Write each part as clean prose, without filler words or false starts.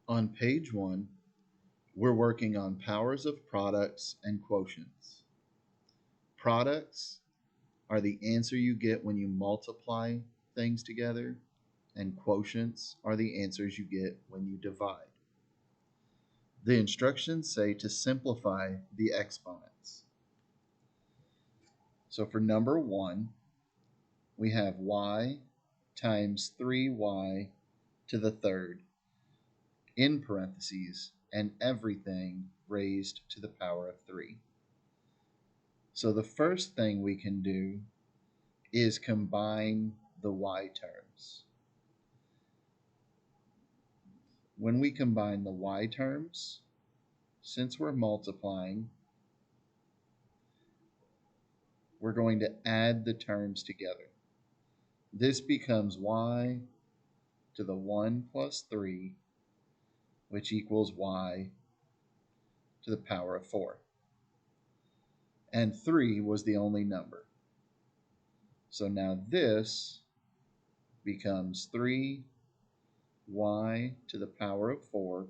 On page 1, we're working on powers of products and quotients. Products are the answer you get when you multiply things together, and quotients are the answers you get when you divide. The instructions say to simplify the exponents. So for number 1, we have y times 3y to the third in parentheses and everything raised to the power of 3. So the first thing we can do is combine the y terms. When we combine the y terms, since we're multiplying, we're going to add the terms together. This becomes y to the 1 plus 3, which equals y to the power of 4. And 3 was the only number. So now this becomes 3y to the power of 4,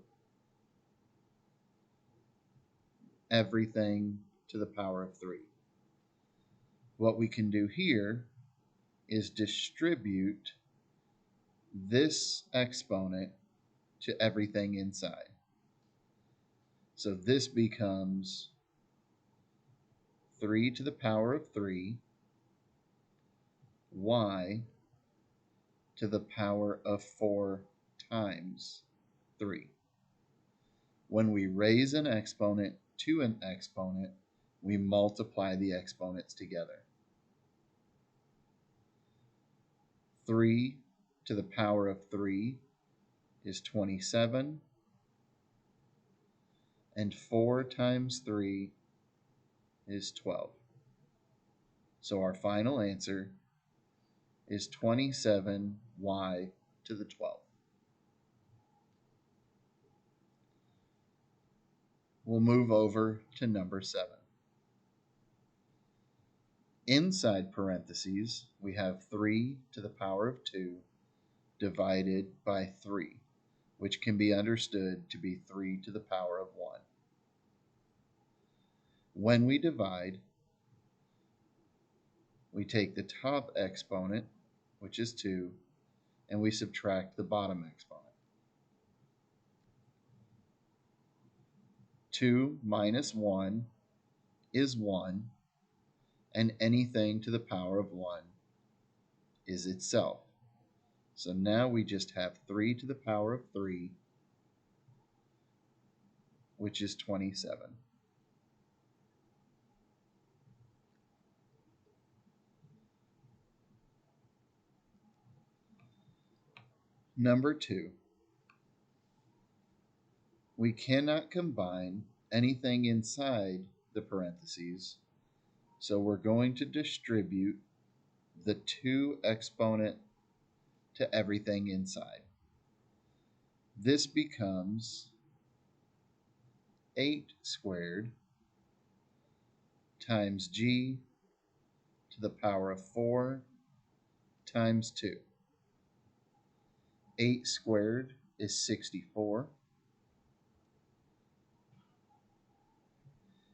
everything to the power of 3. What we can do here is distribute this exponent to everything inside. So this becomes 3 to the power of 3, y to the power of 4 times 3. When we raise an exponent to an exponent, we multiply the exponents together. 3 to the power of 3 is 27, and 4 times 3 is 12. So our final answer is 27y to the 12th. We'll move over to number 7. Inside parentheses, we have 3 to the power of 2 divided by 3, which can be understood to be 3 to the power of 1. When we divide, we take the top exponent, which is 2, and we subtract the bottom exponent. 2 minus 1 is 1, and anything to the power of 1 is itself. So now we just have 3 to the power of 3, which is 27. Number 2. We cannot combine anything inside the parentheses, so we're going to distribute the 2 exponent to everything inside. This becomes 8 squared times g to the power of 4 times 2. 8 squared is 64,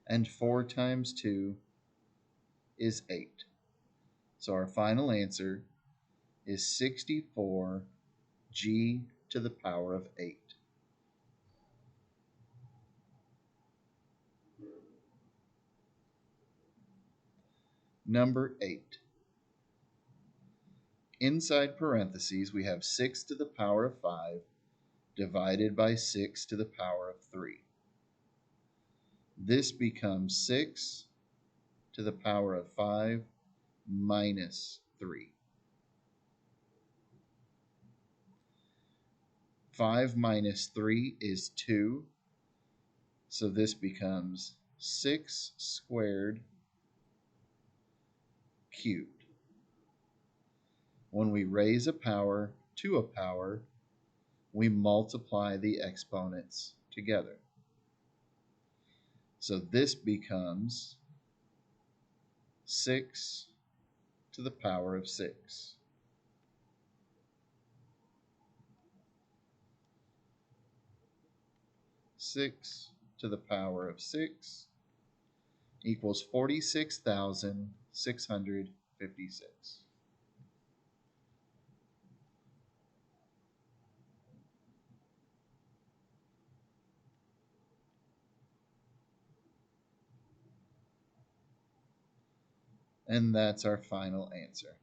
and 4 times 2 is 8. So our final answer is 64 g to the power of 8. Number 8. Inside parentheses, we have 6 to the power of 5 divided by 6 to the power of 3. This becomes 6 to the power of 5 minus 3. 5 minus 3 is 2, so this becomes 6 squared cubed. When we raise a power to a power, we multiply the exponents together. So this becomes 6 to the power of 6. 6 to the power of 6 equals 46,656. And that's our final answer.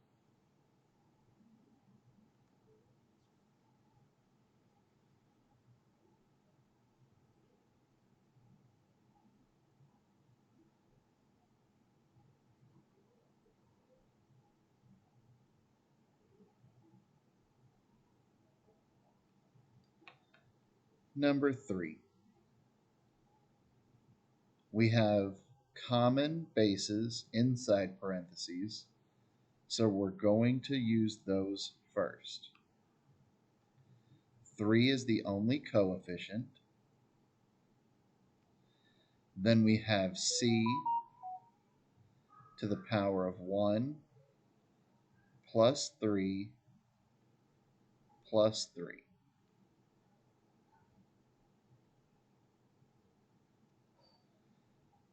Number 3. We have common bases inside parentheses, so we're going to use those first. 3 is the only coefficient. Then we have c to the power of 1 plus 3 plus 3.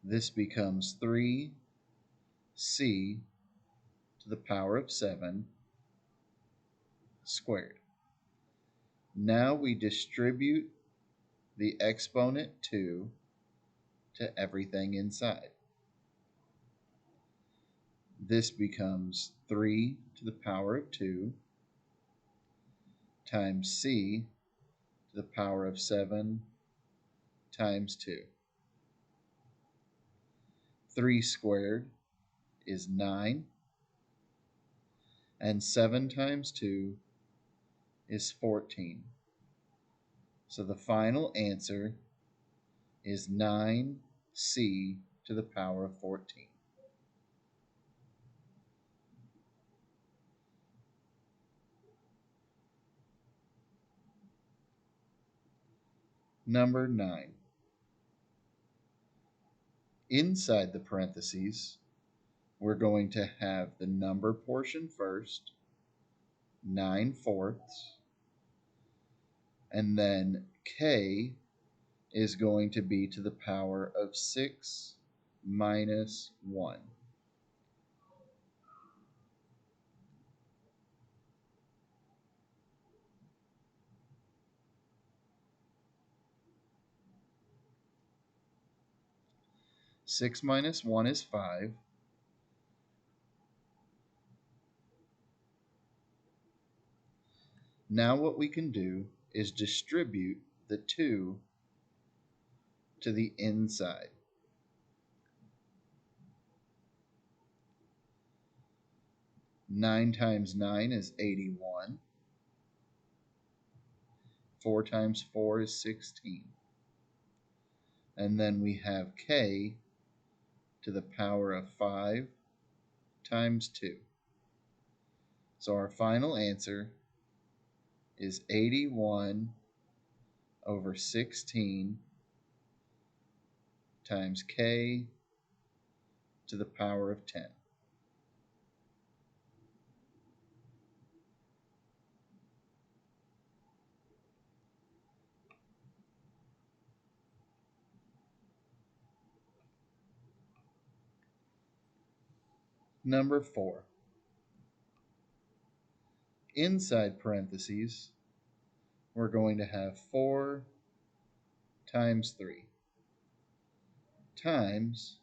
This becomes 3c to the power of 7 squared. Now we distribute the exponent 2 to everything inside. This becomes 3 to the power of 2 times c to the power of 7 times 2. 3 squared is 9, and 7 times 2 is 14. So the final answer is 9c to the power of 14. Number 9. Inside the parentheses, we're going to have the number portion first, 9/4, and then k is going to be to the power of 6 minus 1. Six minus 1 is 5. Now what we can do is distribute the 2 to the inside. 9 times 9 is 81. 4 times 4 is 16. And then we have k to the power of 5 times 2. So our final answer is 81 over 16 times k to the power of 10. Number 4. Inside parentheses, we're going to have 4 times 3 times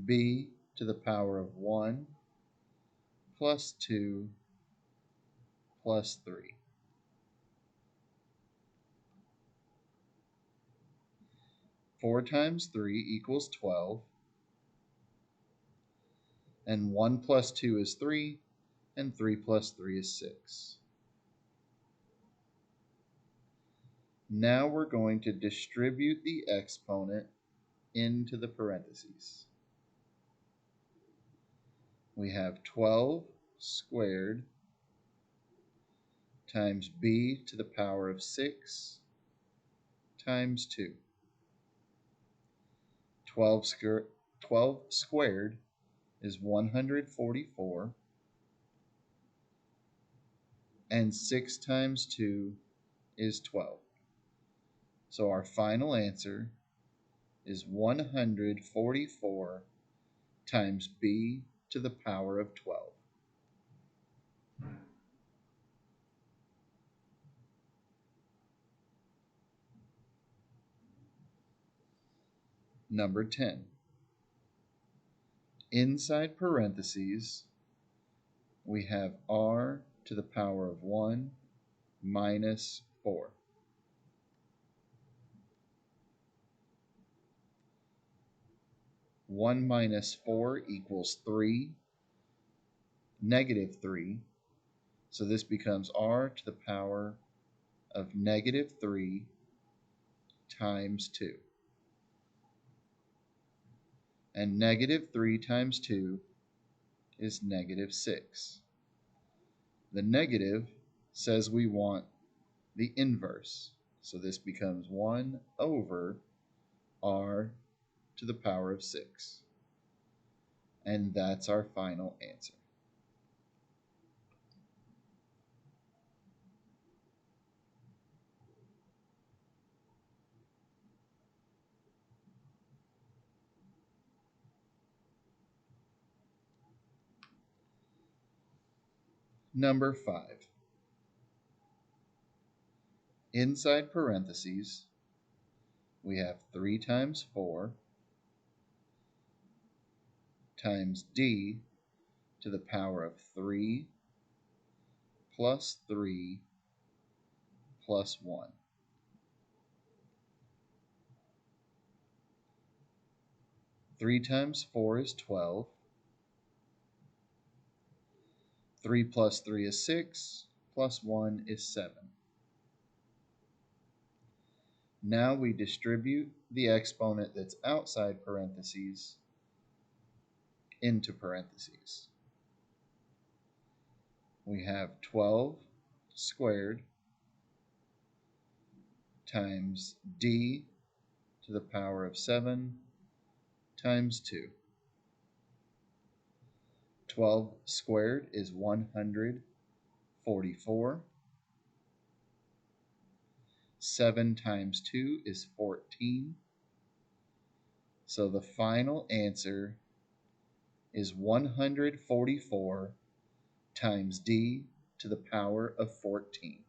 b to the power of 1 plus 2 plus 3. 4 times 3 equals 12, and 1 plus 2 is 3, and 3 plus 3 is 6. Now we're going to distribute the exponent into the parentheses. We have 12 squared times b to the power of 6 times 2. 12 squared is 144, and 6 times 2 is 12. So our final answer is 144 times b to the power of 12. Number 10. Inside parentheses, we have r to the power of 1 minus 4. One minus 4 equals 3, negative 3. So this becomes r to the power of negative 3 times 2. And negative 3 times 2 is negative 6. The negative says we want the inverse. So this becomes 1 over r to the power of 6. And that's our final answer. Number 5. Inside parentheses, we have 3 times 4 times d to the power of 3 plus 3 plus 1. 3 times 4 is 12. 3 plus 3 is 6, plus 1 is 7. Now we distribute the exponent that's outside parentheses into parentheses. We have 12 squared times d to the power of 7 times 2. 12 squared is 144. 7 times 2 is 14. So the final answer is 144 times d to the power of 14.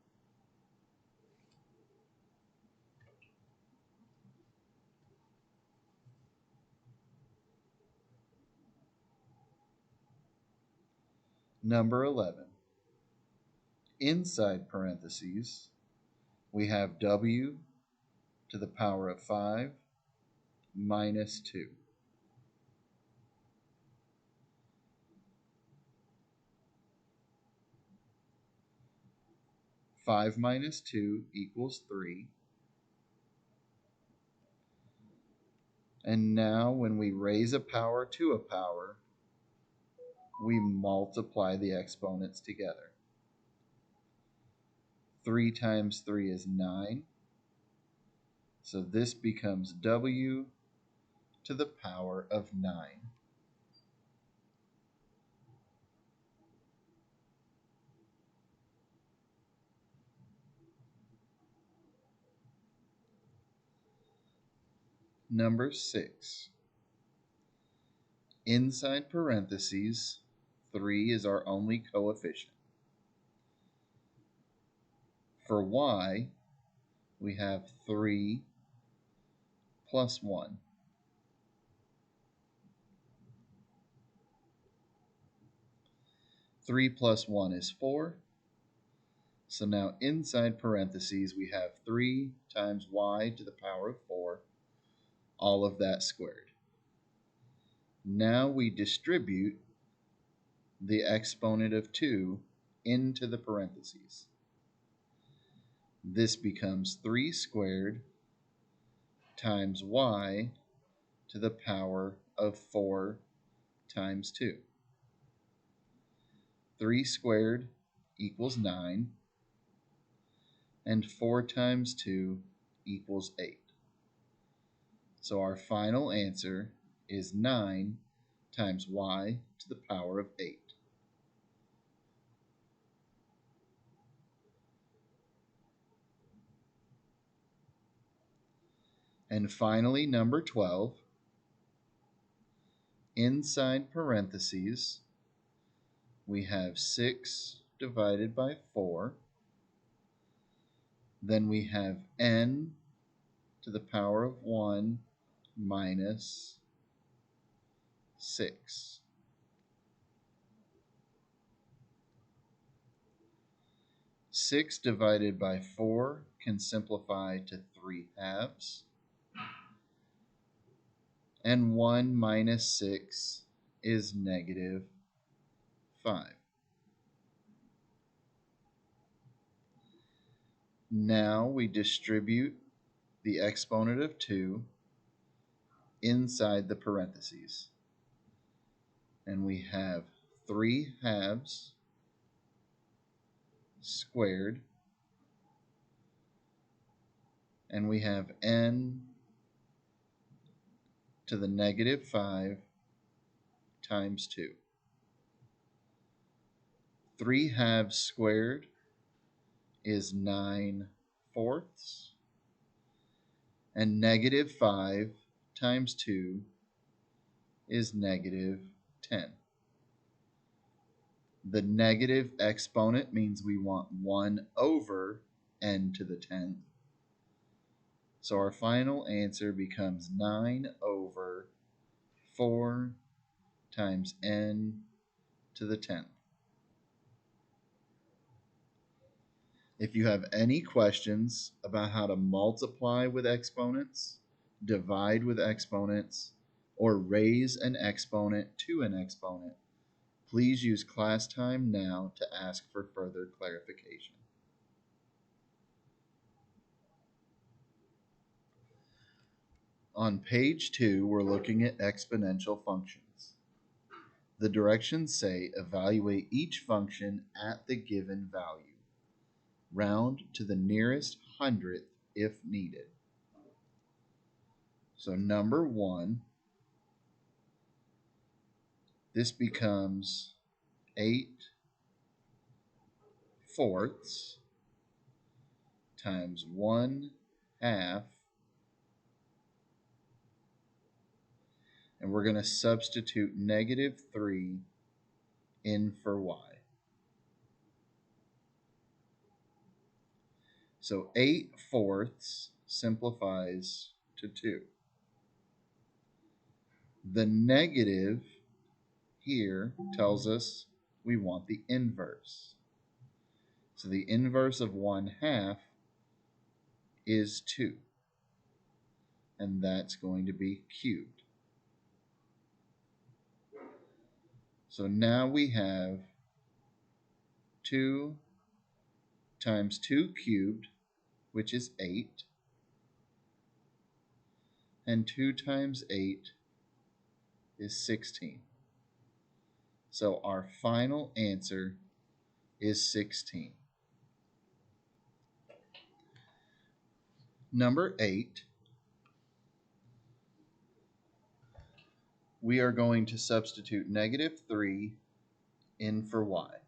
Number 11. Inside parentheses, we have w to the power of 5 minus 2. 5 minus 2 equals 3. And now when we raise a power to a power, we multiply the exponents together. 3 times 3 is 9. So this becomes w to the power of 9. Number 6. Inside parentheses, 3 is our only coefficient. For y, we have 3 plus 1. 3 plus 1 is 4. So now inside parentheses, we have 3 times y to the power of 4, all of that squared. Now we distribute the exponent of 2 into the parentheses. This becomes 3 squared times y to the power of 4 times 2. 3 squared equals 9, and 4 times 2 equals 8. So our final answer is 9 times y to the power of 8. And finally, number 12, inside parentheses, we have 6 divided by 4. Then we have n to the power of 1 minus 6. 6 divided by 4 can simplify to 3 halves. And 1 minus 6 is negative 5. Now we distribute the exponent of 2 inside the parentheses. And we have 3 halves squared. And we have n to the negative 5 times 2. 3 halves squared is 9/4. And negative 5 times 2 is negative 10. The negative exponent means we want 1 over n to the 10th. So our final answer becomes 9 over 4 times n to the 10th. If you have any questions about how to multiply with exponents, divide with exponents, or raise an exponent to an exponent, please use class time now to ask for further clarification. On page 2, we're looking at exponential functions. The directions say evaluate each function at the given value. Round to the nearest hundredth if needed. So number 1, this becomes 8/4 times 1/2, and we're going to substitute negative 3 in for y. So 8/4 simplifies to 2. The negative here tells us we want the inverse. So the inverse of 1/2 is 2. And that's going to be cubed. So now we have 2 times 2 cubed, which is 8. And 2 times 8 is 16. So our final answer is 16. Number 8, we are going to substitute negative 3 in for y.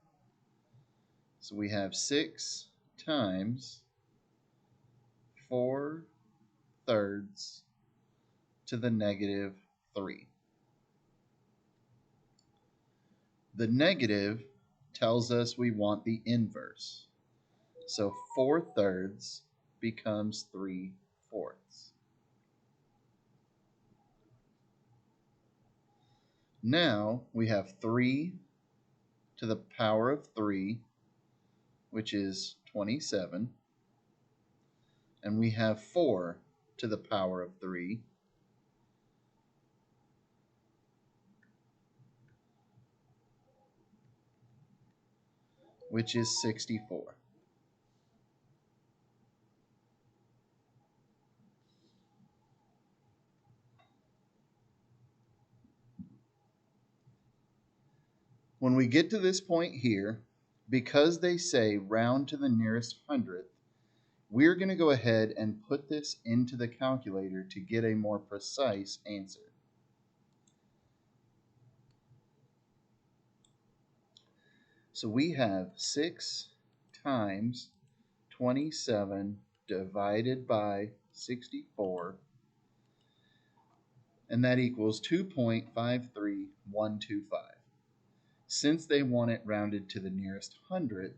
So we have 6 times 4/3 to the negative 3. The negative tells us we want the inverse. So 4/3 becomes 3/4. Now we have 3 to the power of 3, which is 27. And we have 4 to the power of 3, which is 64. When we get to this point here, because they say round to the nearest hundredth, we're going to go ahead and put this into the calculator to get a more precise answer. So we have 6 times 27 divided by 64 and that equals 2.53125. Since they want it rounded to the nearest hundredth,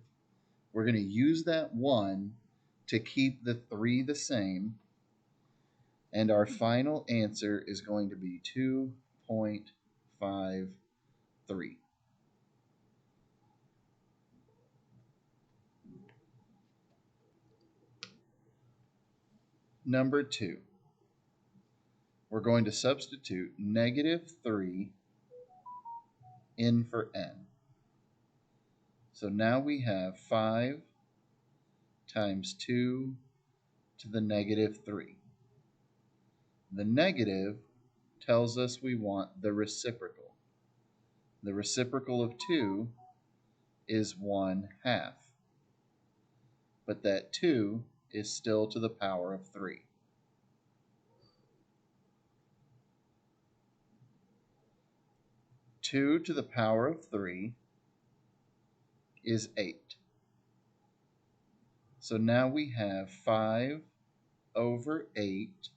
we're going to use that 1 to keep the 3 the same, and our final answer is going to be 2.53. Number 2, we're going to substitute -3 in for n. So now we have 5 times 2 to the -3. The negative tells us we want the reciprocal. The reciprocal of 2 is 1/2, but that 2 is still to the power of 3. 2 to the power of 3 is 8. So now we have 5 over 8,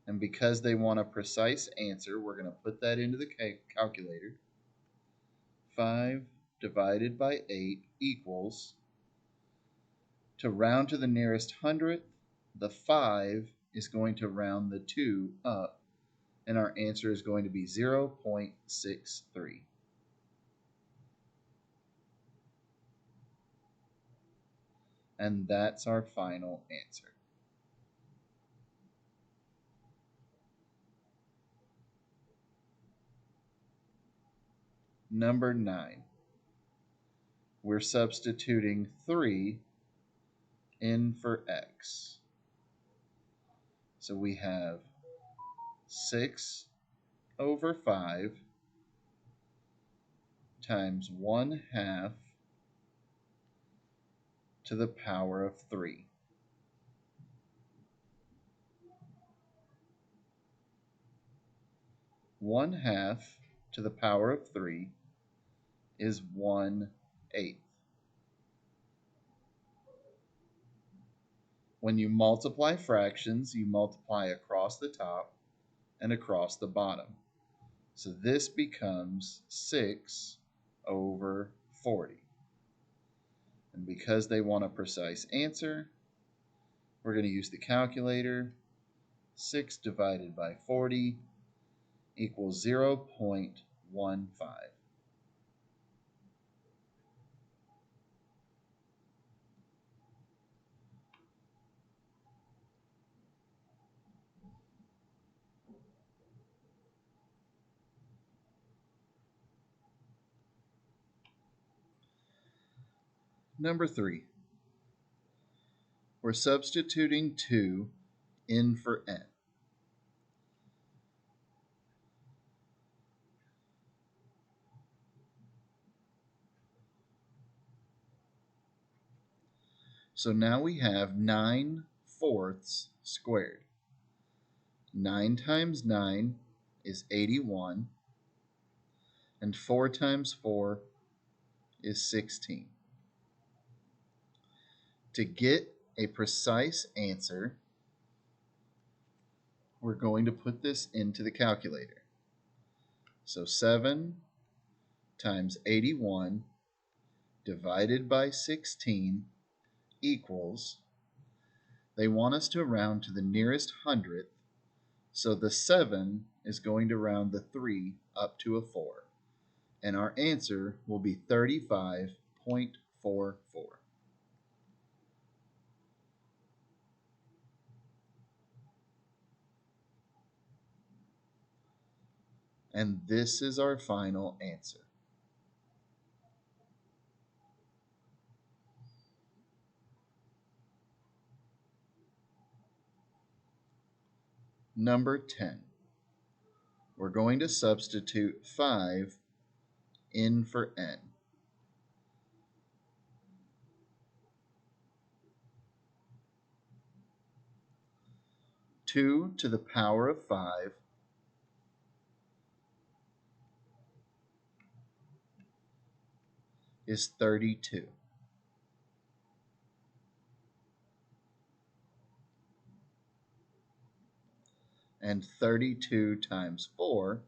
and because they want a precise answer, we're going to put that into the calculator. 5 divided by 8 equals, to round to the nearest hundredth, the 5 is going to round the 2 up, and our answer is going to be 0.63. And that's our final answer. Number 9. We're substituting 3 in for x. So we have 6 over 5 times 1/2 to the power of 3. 1/2 to the power of 3 is 1/8. When you multiply fractions, you multiply across the top and across the bottom. So this becomes 6 over 40. And because they want a precise answer, we're going to use the calculator. 6 divided by 40 equals 0.15. Number 3, we're substituting 2 in for n. So now we have 9/4 squared. 9 times 9 is 81, and 4 times 4 is 16. To get a precise answer, we're going to put this into the calculator. So 7 times 81 divided by 16 equals, they want us to round to the nearest hundredth, so the 7 is going to round the 3 up to a 4, and our answer will be 35.44. And this is our final answer. Number 10. We're going to substitute 5 in for n. 2 to the power of 5 is 32. And 32 times 4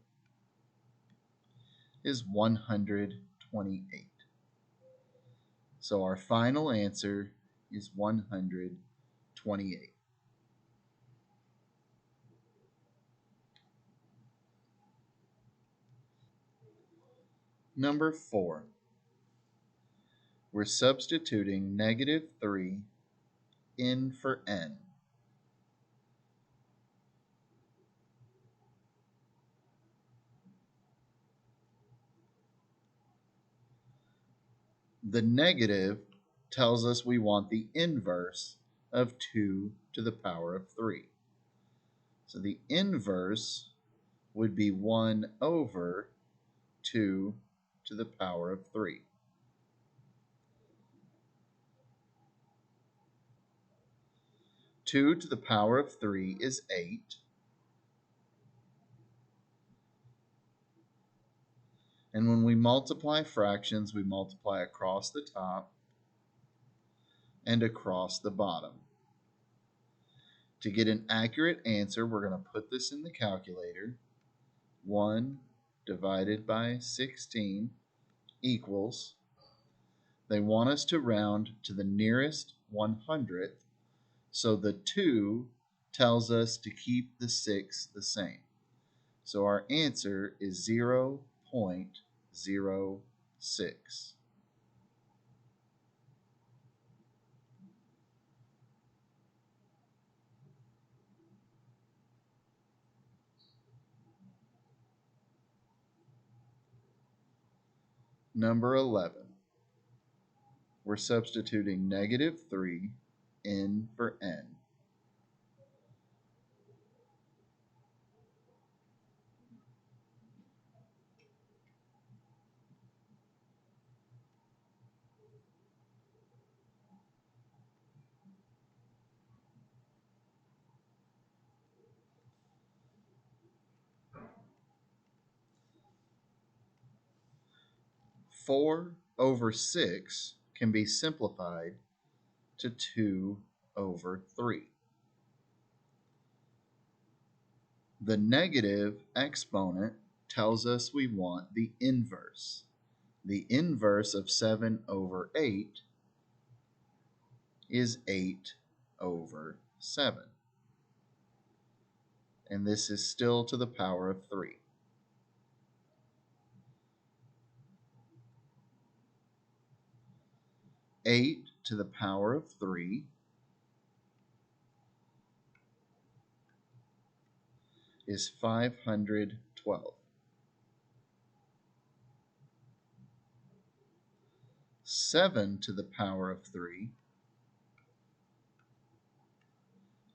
is 128. So our final answer is 128. Number 4. We're substituting negative 3 in for n. The negative tells us we want the inverse of 2 to the power of 3. So the inverse would be 1 over 2 to the power of 3. Two to the power of 3 is 8. And when we multiply fractions, we multiply across the top and across the bottom. To get an accurate answer, we're going to put this in the calculator. 1 divided by 16 equals, they want us to round to the nearest 100th, so the 2 tells us to keep the 6 the same. So our answer is 0.06. Number 11. We're substituting negative 3 in for n. Four over 6 can be simplified to 2 over 3. The negative exponent tells us we want the inverse. The inverse of 7 over 8 is 8 over 7. And this is still to the power of 3. 8 to the power of 3 is 512. 7 to the power of 3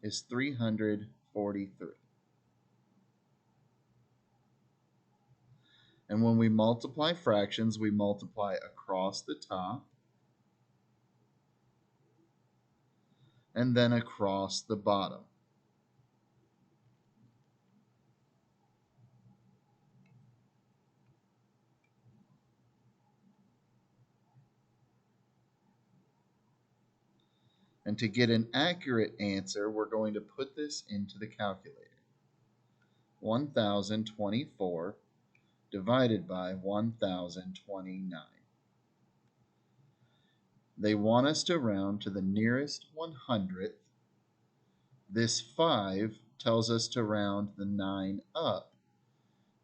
is 343. And when we multiply fractions, we multiply across the top and then across the bottom. And to get an accurate answer, we're going to put this into the calculator. 1024 divided by 1029. They want us to round to the nearest 100th. This 5 tells us to round the 9 up,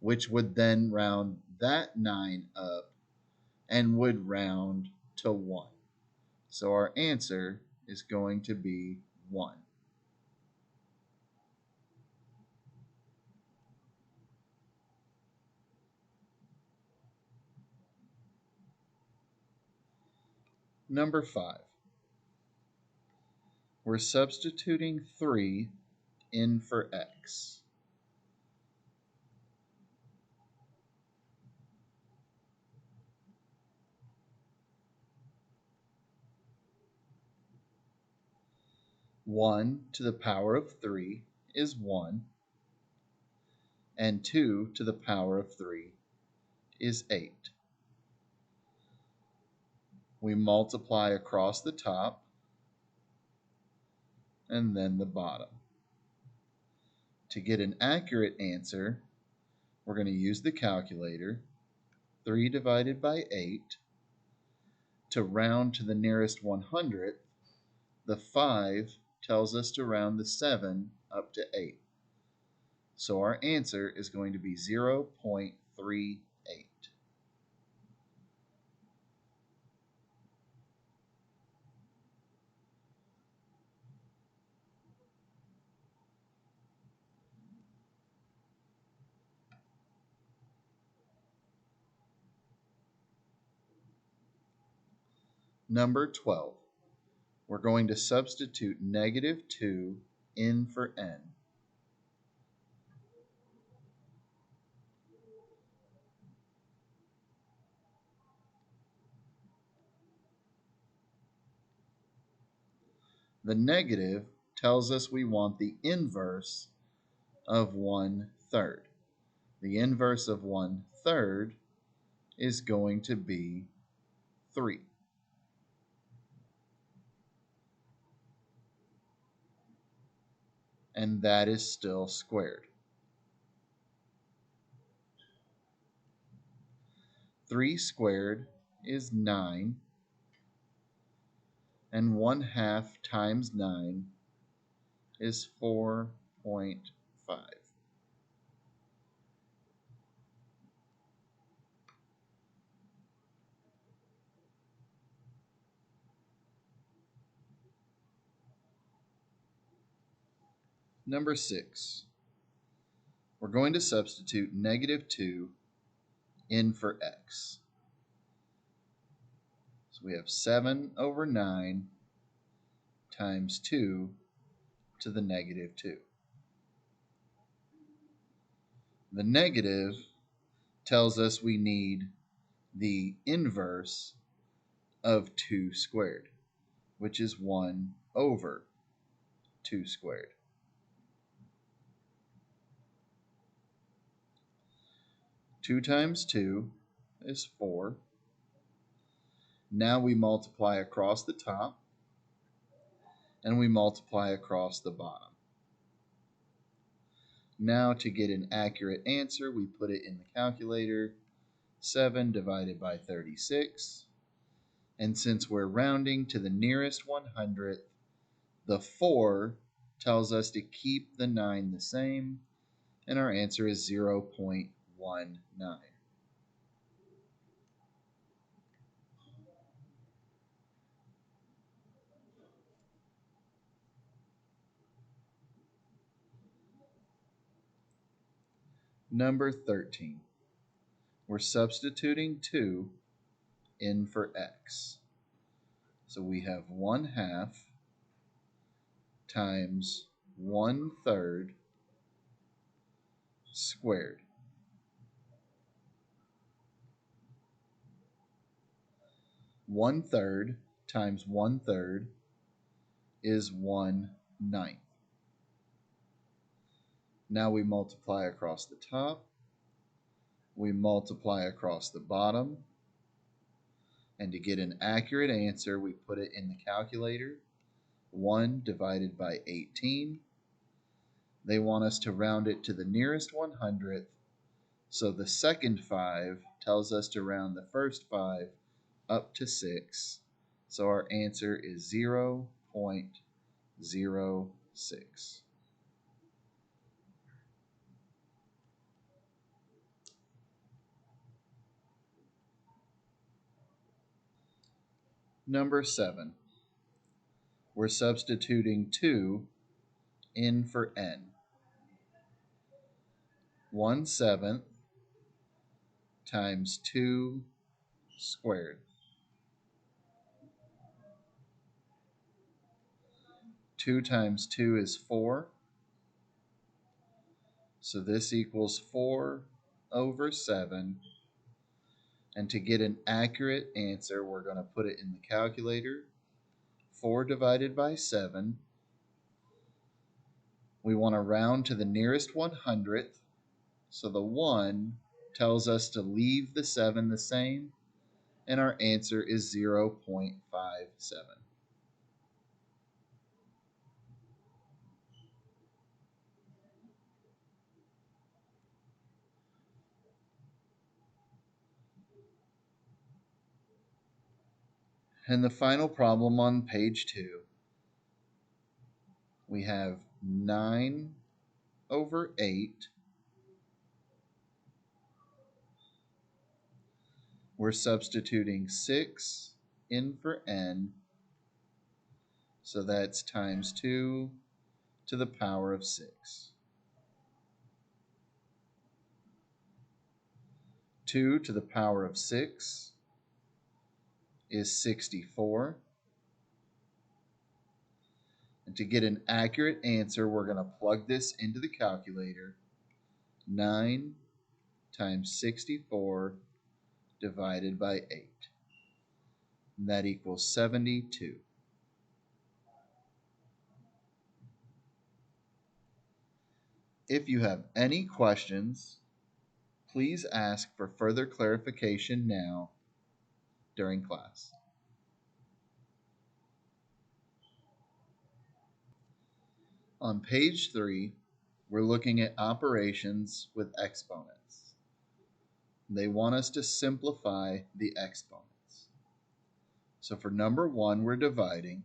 which would then round that 9 up and would round to 1. So our answer is going to be 1. Number 5. We're substituting 3 in for x. One to the power of 3 is 1, and 2 to the power of 3 is 8. We multiply across the top and then the bottom. To get an accurate answer, we're going to use the calculator. 3 divided by 8. To round to the nearest 100th, the 5 tells us to round the 7 up to 8. So our answer is going to be 0.38. Number 12. We're going to substitute negative 2 in for n. The negative tells us we want the inverse of 1/3. The inverse of 1/3 is going to be 3. And that is still squared. 3 squared is 9, and 1/2 times 9 is 4.5. Number 6. We're going to substitute negative 2 in for x. So we have 7 over 9 times 2 to the negative 2. The negative tells us we need the inverse of 2 squared, which is 1 over 2 squared. 2 times 2 is 4. Now we multiply across the top, and we multiply across the bottom. Now to get an accurate answer, we put it in the calculator. 7 divided by 36. And since we're rounding to the nearest 100th, the 4 tells us to keep the 9 the same, and our answer is 0.19. Number 13. We're substituting 2 in for x. So we have 1/2 times 1/3 squared. 1/3 times 1/3 is 1/9. Now we multiply across the top, we multiply across the bottom, and to get an accurate answer, we put it in the calculator. 1 divided by 18. They want us to round it to the nearest 100th, so the second 5 tells us to round the first 5 up to 6. So our answer is 0.06. Number 7. We're substituting 2 in for n. 1/7 times 2 squared. 2 times 2 is 4. So this equals 4 over 7. And to get an accurate answer, we're going to put it in the calculator. 4 divided by 7. We want to round to the nearest 100th. So the 1 tells us to leave the 7 the same. And our answer is 0.57. And the final problem on page 2, we have 9 over 8. We're substituting 6 in for n, so that's times 2 to the power of 6. 2 to the power of 6 is 64. And to get an accurate answer, we're going to plug this into the calculator. 9 times 64 divided by 8. And that equals 72. If you have any questions, please ask for further clarification now during class. On page 3, we're looking at operations with exponents. They want us to simplify the exponents. So for number 1, we're dividing.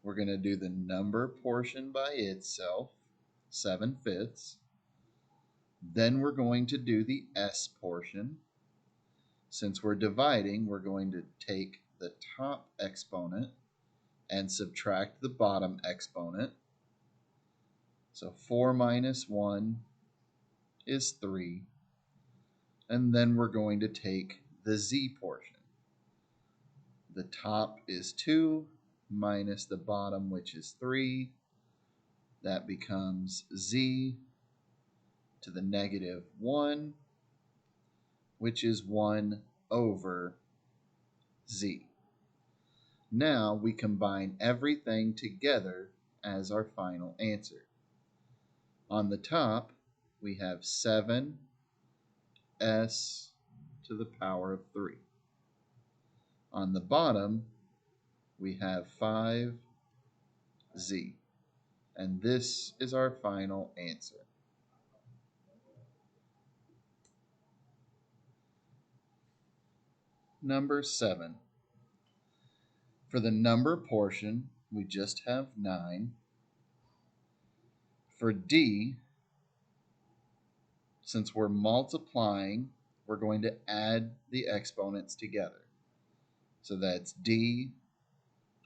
We're going to do the number portion by itself, 7/5. Then we're going to do the s portion. Since we're dividing, we're going to take the top exponent and subtract the bottom exponent. So 4 minus 1 is 3. And then we're going to take the z portion. The top is 2 minus the bottom, which is 3. That becomes z to the negative 1, which is 1 over z. Now we combine everything together as our final answer. On the top, we have 7s to the power of 3. On the bottom, we have 5z. And this is our final answer. Number 7. For the number portion, we just have 9. For D, since we're multiplying, we're going to add the exponents together. So that's D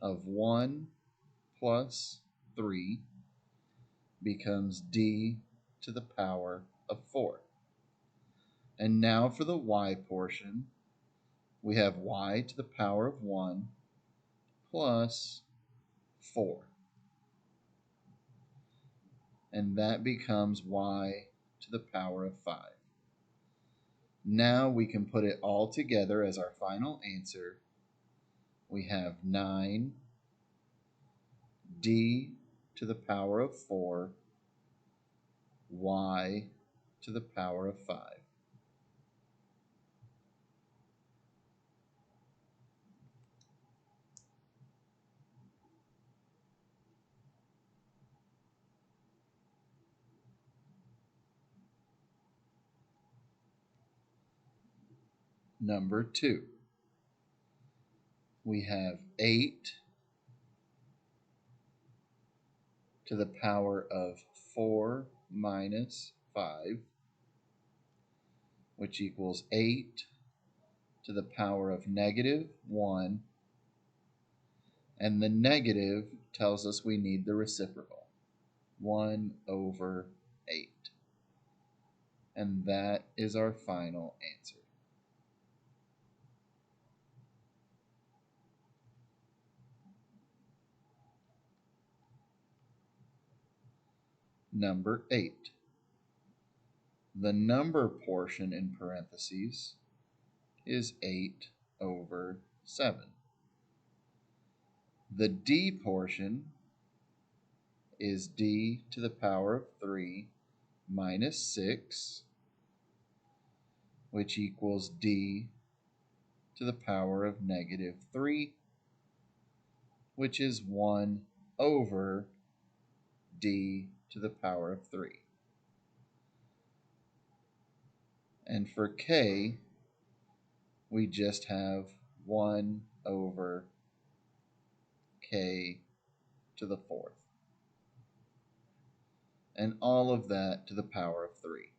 of 1 plus 3 becomes D to the power of 4. And now for the Y portion, we have Y to the power of 1 plus 4. And that becomes Y to the power of 5. Now we can put it all together as our final answer. We have 9 d to the power of 4 y to the power of 5. Number 2. We have 8 to the power of 4 minus 5, which equals 8 to the power of negative 1, and the negative tells us we need the reciprocal, 1 over 8. And that is our final answer. Number 8. The number portion in parentheses is 8 over 7. The d portion is d to the power of 3 minus 6, which equals d to the power of negative 3, which is 1 over d to the power of 3. And for k, we just have 1 over k to the fourth. And all of that to the power of 3.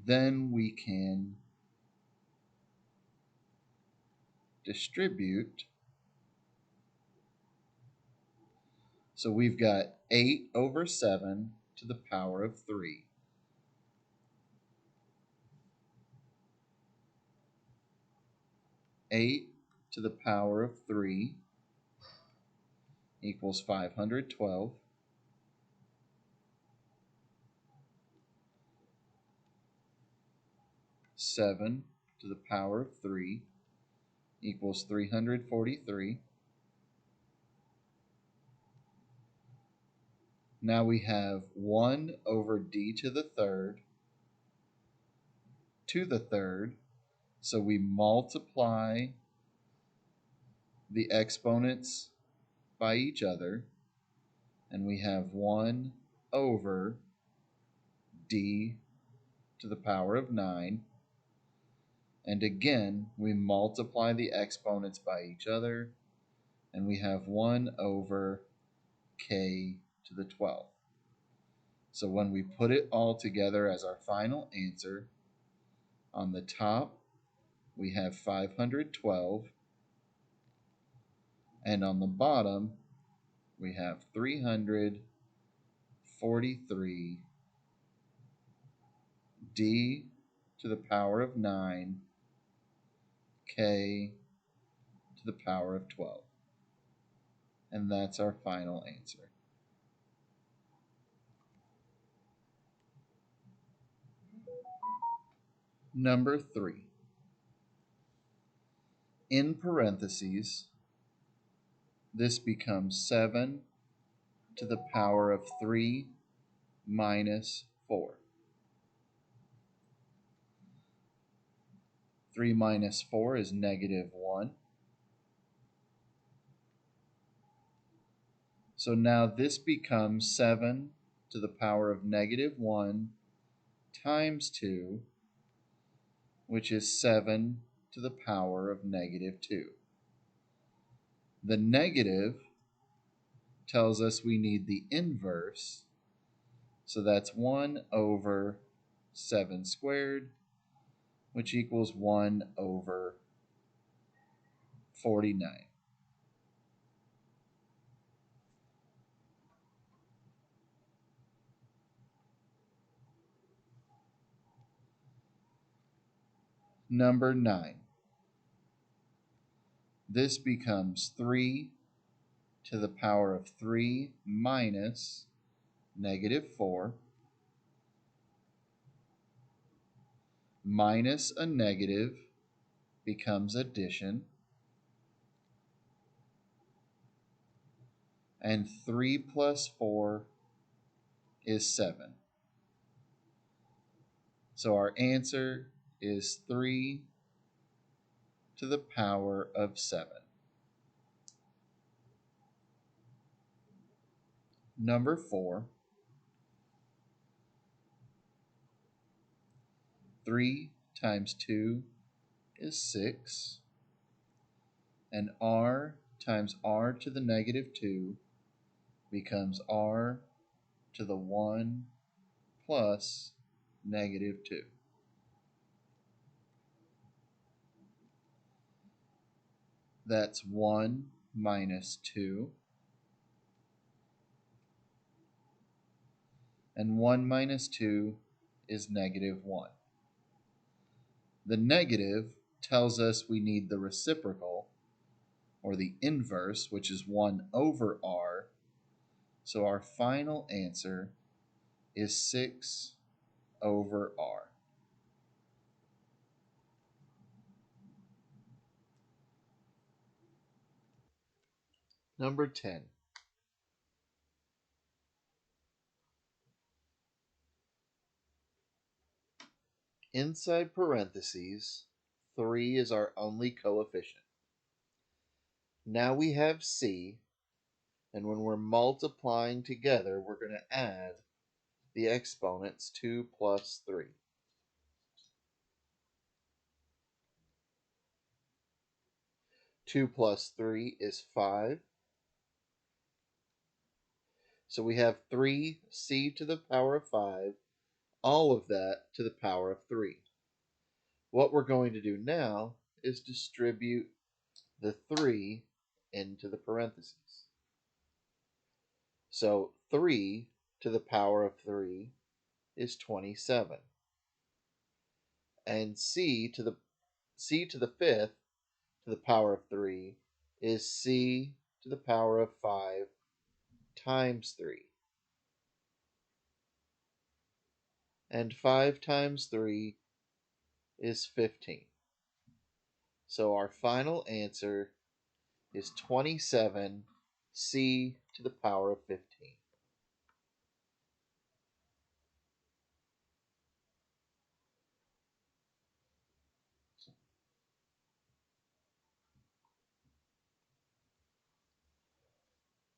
Then we can distribute. So we've got 8 over 7 to the power of 3. Eight to the power of 3 equals 512. 7 to the power of 3 equals 343. Now we have 1 over d to the third, so we multiply the exponents by each other, and we have 1 over d to the power of 9. And again, we multiply the exponents by each other, and we have 1 over k to the 12th. So when we put it all together as our final answer, on the top we have 512, and on the bottom we have 343 d to the power of 9 k to the power of 12. And that's our final answer. Number 3. In parentheses, this becomes 7 to the power of 3 minus 4. 3 minus 4 is negative 1. So now this becomes 7 to the power of negative 1 times 2, which is 7 to the power of negative 2. The negative tells us we need the inverse, so that's 1 over 7 squared, which equals 1 over 49. Number 9. This becomes 3 to the power of 3 minus negative 4. Minus a negative becomes addition. And 3 plus 4 is 7. So our answer is 3 to the power of 7. Number 4. 3 times 2 is 6. And r times r to the negative 2 becomes r to the 1 plus negative 2. That's 1 minus 2. And 1 minus 2 is negative 1. The negative tells us we need the reciprocal, or the inverse, which is 1 over r. So our final answer is 6 over r. Number 10. Inside parentheses, 3 is our only coefficient. Now we have c, and when we're multiplying together, we're going to add the exponents 2 plus 3. 2 plus 3 is 5. So we have 3c to the power of 5, all of that to the power of 3. What we're going to do now is distribute the 3 into the parentheses. So 3 to the power of 3 is 27. And c to the fifth to the power of 3 is c to the power of 5 times 3. And 5 times 3 is 15. So our final answer is 27 c to the power of 15.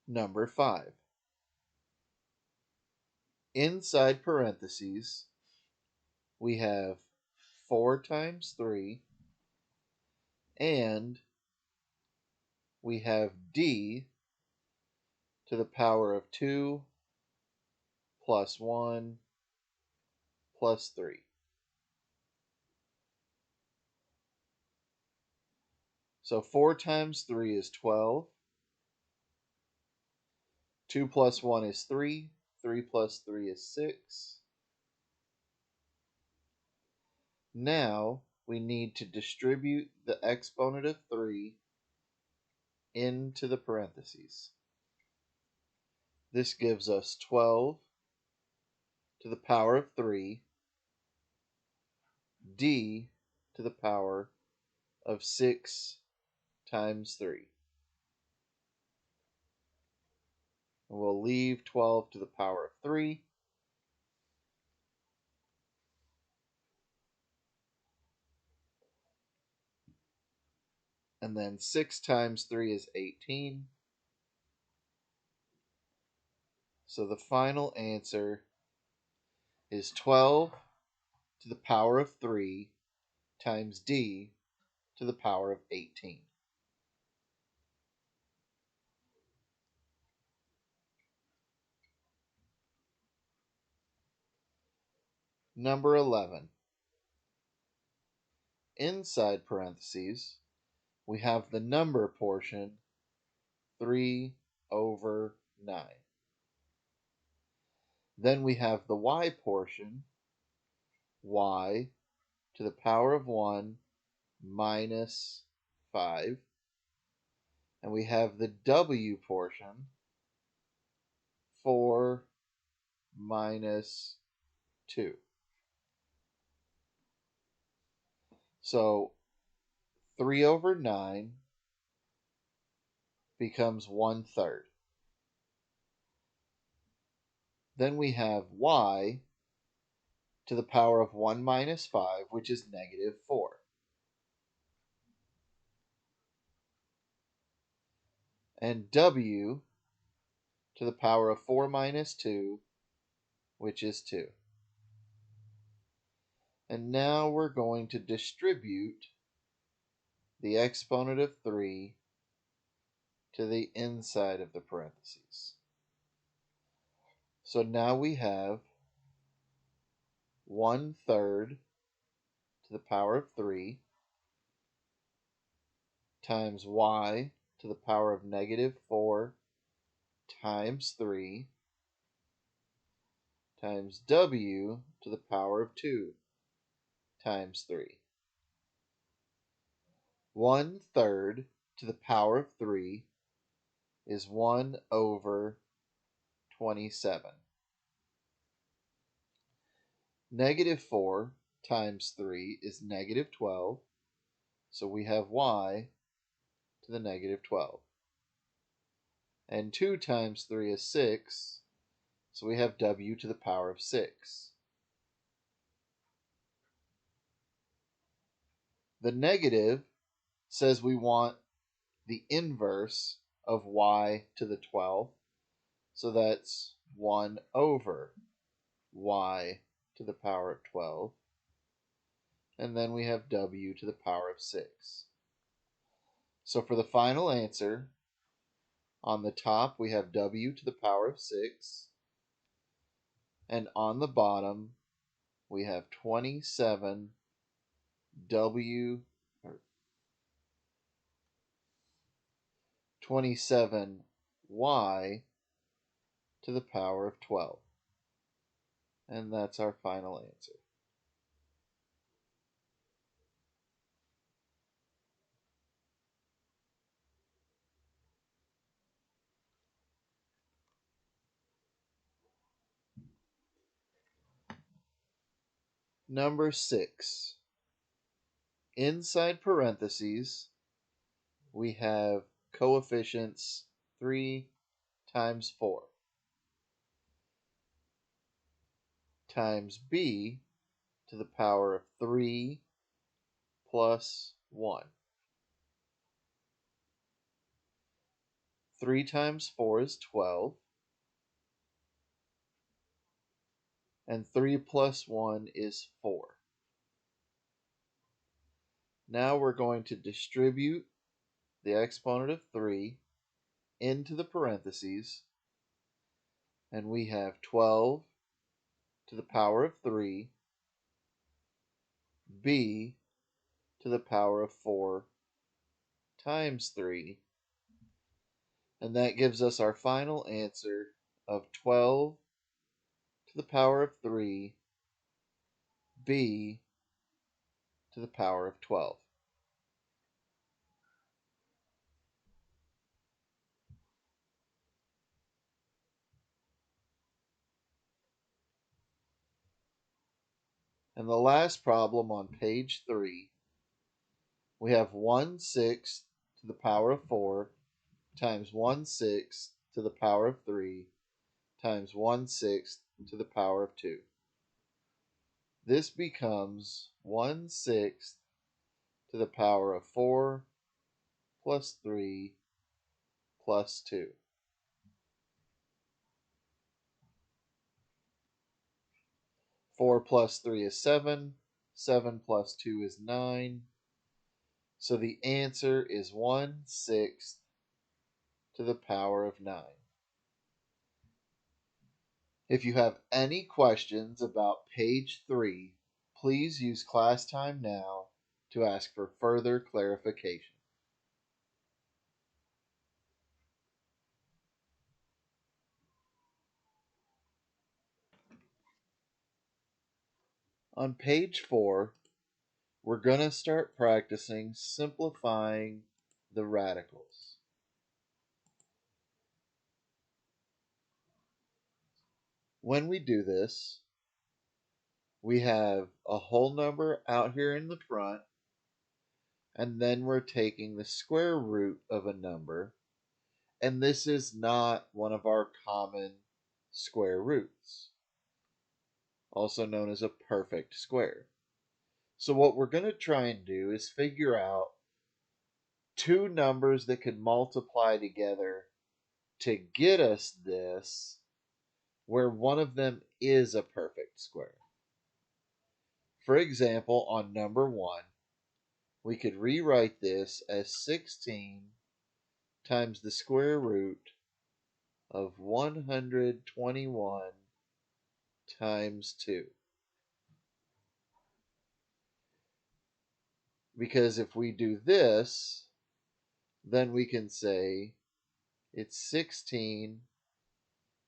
Number 5. Inside parentheses, we have 4 times 3, and we have d to the power of 2 plus 1 plus 3. So 4 times 3 is 12. 2 plus 1 is 3. 3 plus 3 is 6. Now we need to distribute the exponent of 3 into the parentheses. This gives us 12 to the power of 3 d to the power of 6 times 3. And we'll leave 12 to the power of 3. And then 6 times 3 is 18. So the final answer is 12 to the power of 3 times d to the power of 18. Number 11. Inside parentheses, we have the number portion 3 over 9. Then we have the y portion, y to the power of 1 minus 5. And we have the w portion, 4 minus 2. So 3 over 9 becomes 1/3. Then we have y to the power of 1 minus 5, which is negative 4. And w to the power of 4 minus 2, which is 2. And now we're going to distribute the exponent of 3 to the inside of the parentheses. So now we have 1/3 to the power of 3 times y to the power of negative 4 times 3 times w to the power of 2 times 3. 1/3 to the power of 3 is 1 over 27. Negative 4 times 3 is negative 12, so we have y to the negative 12. And 2 times 3 is 6, so we have w to the power of 6. The negative says we want the inverse of y to the 12th, so that's 1 over y to the power of 12. And then we have w to the power of 6. So for the final answer, on the top we have w to the power of 6, and on the bottom we have 27 w or 27y to the power of 12. And that's our final answer. Number 6. Inside parentheses, we have coefficients 3 times 4 times b to the power of 3 plus 1. 3 times 4 is 12, and 3 plus 1 is 4. Now we're going to distribute the exponent of 3 into the parentheses, and we have 12 to the power of 3 b to the power of 4 times 3, and that gives us our final answer of 12 to the power of 3 b to the power of 12. And the last problem on page 3, we have 1/6 to the power of 4 times 1/6 to the power of 3 times 1/6 to the power of 2. This becomes 1/6 to the power of 4 plus 3 plus 2. 4 plus 3 is 7. 7 plus 2 is 9. So the answer is 1/6 to the power of 9. If you have any questions about page 3, please use class time now to ask for further clarification. On page 4, we're going to start practicing simplifying the radicals. When we do this, we have a whole number out here in the front, and then we're taking the square root of a number, and this is not one of our common square roots, also known as a perfect square. So what we're going to try and do is figure out two numbers that could multiply together to get us this, where one of them is a perfect square. For example, on number 1, we could rewrite this as 16 times the square root of 121 times 2. Because if we do this, then we can say it's 16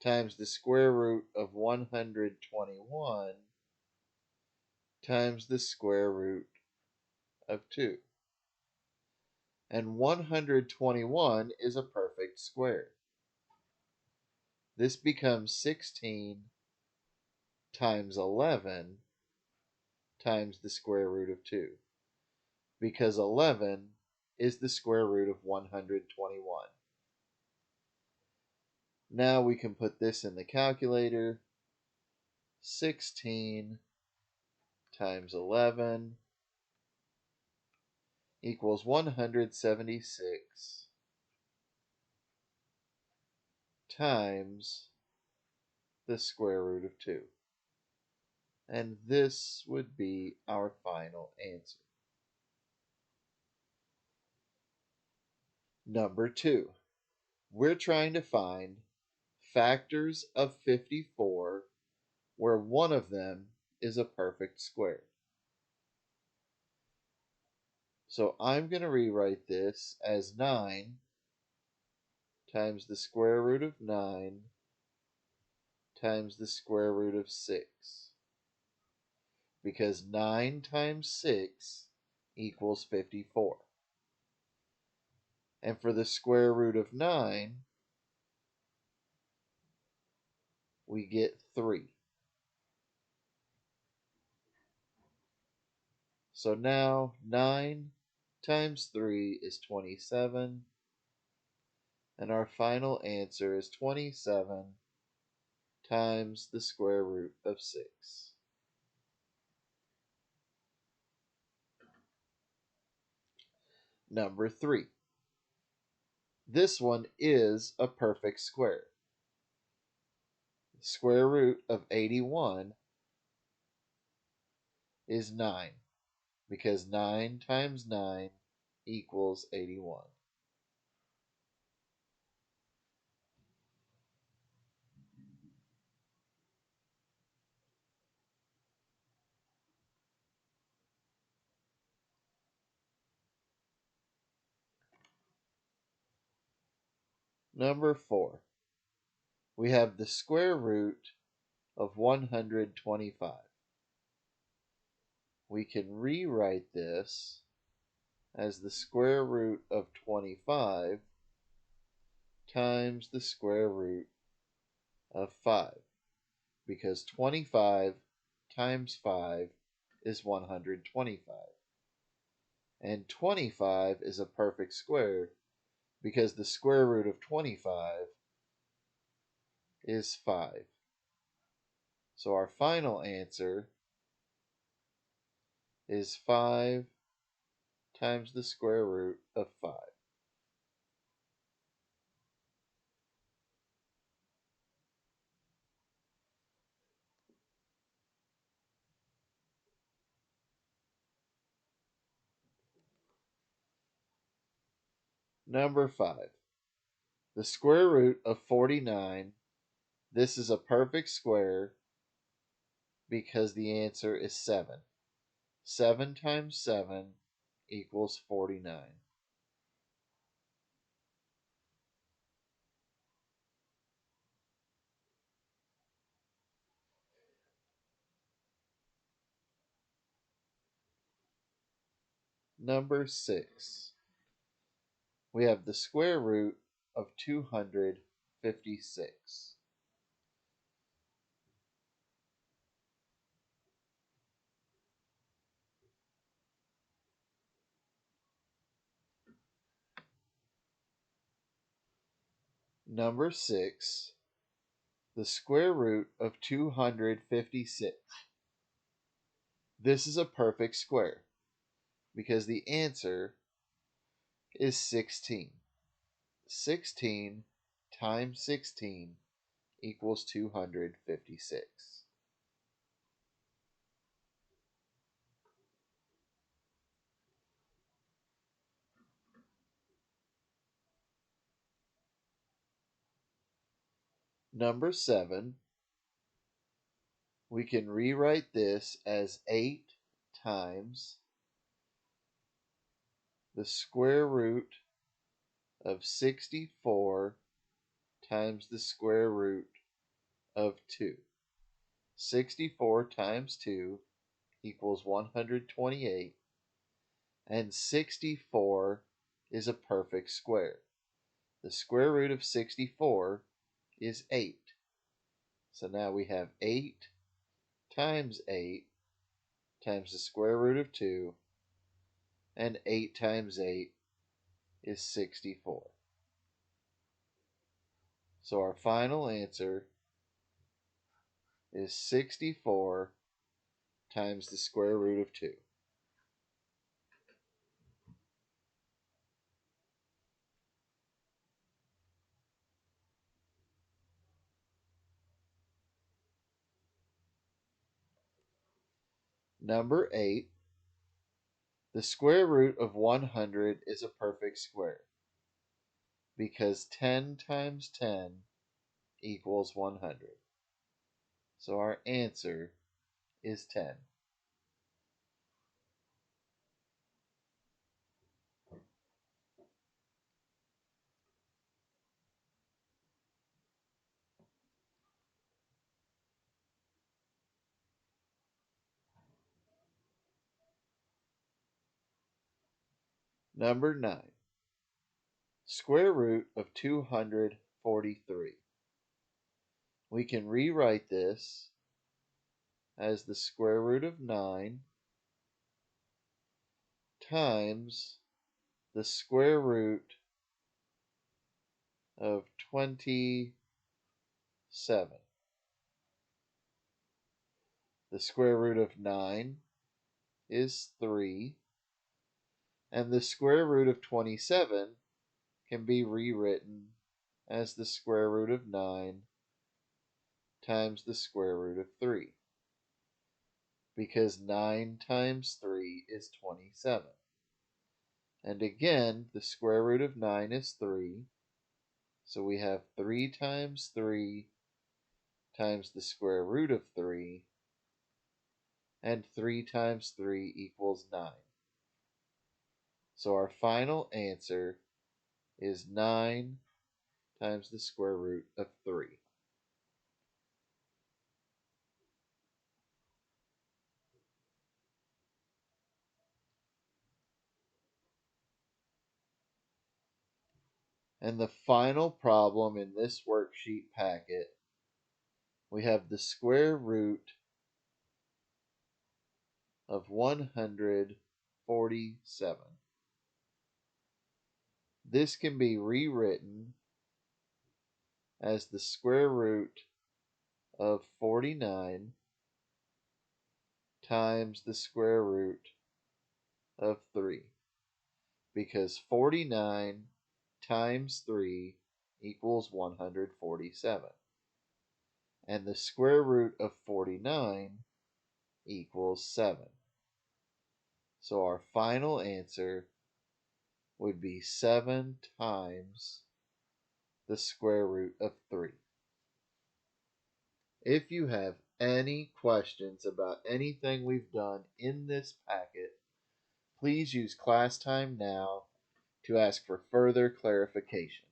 times the square root of 121 times the square root of 2. And 121 is a perfect square. This becomes 16 times 11 times the square root of 2, because 11 is the square root of 121. Now we can put this in the calculator. 16 times 11 equals 176 times the square root of 2. And this would be our final answer. Number 2. We're trying to find factors of 54 where one of them is a perfect square. So I'm going to rewrite this as 9 times the square root of 9 times the square root of 6. Because 9 times 6 equals 54. And for the square root of 9, we get 3. So now 9 times 3 is 27, and our final answer is 27 times the square root of 6. Number 3. This one is a perfect square. The square root of 81 is 9, because 9 times 9 equals 81. Number 4. We have the square root of 125. We can rewrite this as the square root of 25 times the square root of 5, because 25 times 5 is 125. And 25 is a perfect square because the square root of 25 is 5. So our final answer is 5 times the square root of 5. Number 5. The square root of 49. This is a perfect square because the answer is 7. 7 times 7 equals 49. Number 6. We have the square root of 256. Number 6. The square root of 256. This is a perfect square because the answer is 16. 16 times 16 equals 256. Number 7, we can rewrite this as 8 times the square root of 64 times the square root of 2. 64 times 2 equals 128, and 64 is a perfect square. The square root of 64 is 8. So now we have 8 times 8 times the square root of 2, and 8 times 8 is 64. So our final answer is 64 times the square root of 2. Number 8. The square root of 100 is a perfect square. because 10 times 10 equals 100. So our answer is 10. Number 9. Square root of 243. We can rewrite this as the square root of 9 times the square root of 27. The square root of 9 is 3, and the square root of 27 can be rewritten as the square root of 9 times the square root of 3, because 9 times 3 is 27. And again, the square root of 9 is 3, so we have 3 times 3 times the square root of 3, and 3 times 3 equals 9. So our final answer is 9 times the square root of 3. And the final problem in this worksheet packet, we have the square root of 147. This can be rewritten as the square root of 49 times the square root of 3, because 49 times 3 equals 147, and the square root of 49 equals 7. So our final answer would be 7 times the square root of 3. If you have any questions about anything we've done in this packet, please use class time now to ask for further clarification.